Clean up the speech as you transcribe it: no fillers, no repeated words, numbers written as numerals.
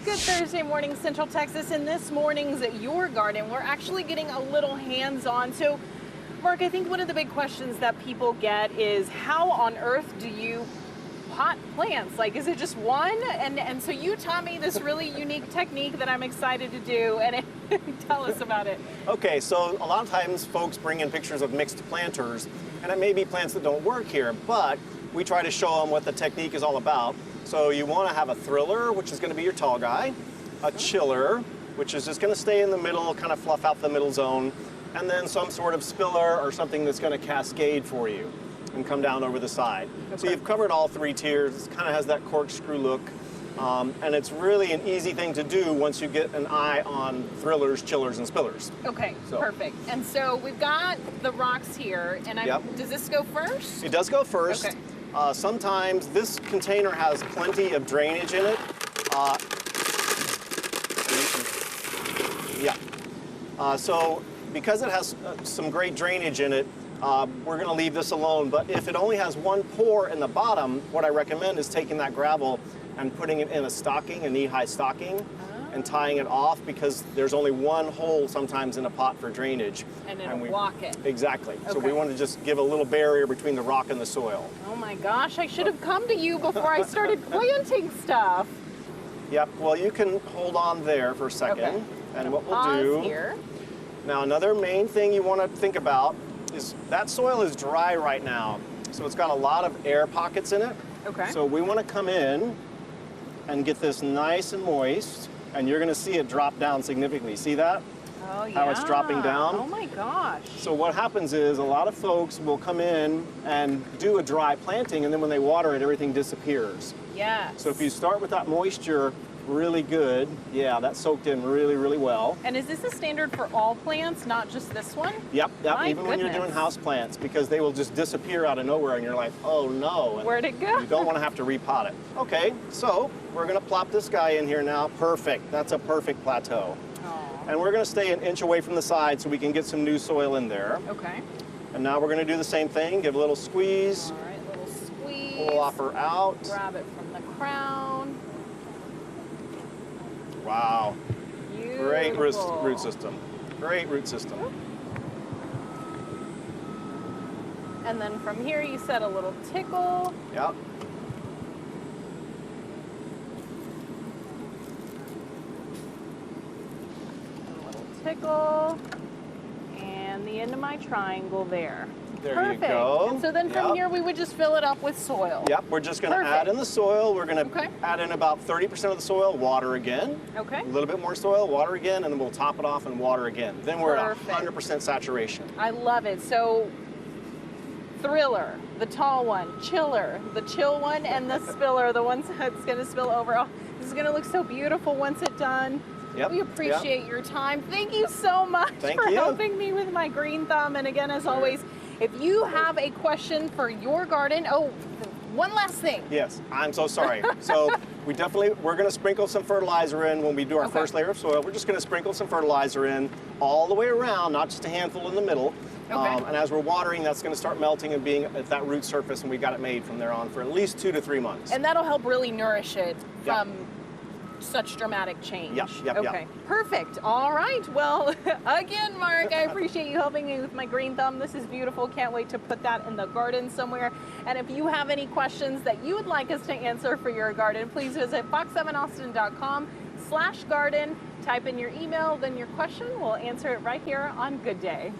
Good Thursday morning, Central Texas. In this morning's Your Garden, we're actually getting a little hands-on. So, Mark, I think one of the big questions that people get is how on earth do you pot plants? Like, is it just one? And so you taught me this really unique technique that I'm excited to do, and tell us about it. Okay, so a lot of times folks bring in pictures of mixed planters, and it may be plants that don't work here, but we try to show them what the technique is all about. So you want to have a thriller, which is going to be your tall guy, a chiller, which is just going to stay in the middle, kind of fluff out the middle zone, and then some sort of spiller or something that's going to cascade for you and come down over the side. Okay. So you've covered all three tiers. It kind of has that corkscrew look, and it's really an easy thing to do once you get an eye on thrillers, chillers, and spillers. Okay, perfect. And so we've got the rocks here, and does this go first? It does go first. Okay. Sometimes this container has plenty of drainage in it. So because it has some great drainage in it, we're going to leave this alone. But if it only has one pore in the bottom, what I recommend is taking that gravel and putting it in a stocking, a knee-high stocking, and tying it off, because there's only one hole sometimes in a pot for drainage. And it'll block it. Exactly. Okay. So we want to just give a little barrier between the rock and the soil. Oh my gosh, I should have come to you before I started planting stuff. Yep, well you can hold on there for a second. Okay. And what we'll do here. Now another main thing you want to think about is that soil is dry right now. So it's got a lot of air pockets in it. Okay. So we want to come in and get this nice and moist. And you're going to see it drop down significantly. See that? Oh, yeah. How it's dropping down? Oh, my gosh. So what happens is a lot of folks will come in and do a dry planting, and then when they water it, everything disappears. Yeah. So if you start with that moisture really good, yeah, that's soaked in really, really well. And is this a standard for all plants, not just this one? Yep, even when you're doing house plants, because they will just disappear out of nowhere, and you're like, oh no. And where'd it go? You don't want to have to repot it. Okay, so we're going to plop this guy in here now. Perfect. That's a perfect plateau. Aww. And we're going to stay an inch away from the side so we can get some new soil in there. Okay. And now we're going to do the same thing. Give a little squeeze. All right, little squeeze. Plop her out. Grab it from the crown. Wow. Beautiful. Great root system. Great root system. And then from here you said a little tickle. Yep. A little tickle. And the end of my triangle there. There Perfect. you go. And so then from here we would just fill it up with soil. Yep, we're just going to add in the soil. We're going to add in about 30% of the soil, water again. Okay. A little bit more soil, water again, and then we'll top it off and water again. Then we're at 100% saturation. I love it. So thriller, the tall one, chiller, the chill one, and the spiller, the one that's going to spill over. Oh, this is going to look so beautiful once it's done. Yep. We appreciate your time. Thank you so much for helping me with my green thumb. And again, as always, if you have a question for your garden, one last thing. Yes, I'm so sorry. So we're going to sprinkle some fertilizer in when we do our first layer of soil. We're just going to sprinkle some fertilizer in all the way around, not just a handful in the middle. And as we're watering, that's going to start melting and being at that root surface, and we got it made from there on for at least 2 to 3 months. And that'll help really nourish it from such dramatic change. Yep. Perfect. All right. Well, again, Mark, I appreciate you helping me with my green thumb. This is beautiful. Can't wait to put that in the garden somewhere. And if you have any questions that you would like us to answer for your garden, please visit fox7austin.com/garden. Type in your email, then your question. We'll answer it right here on Good Day.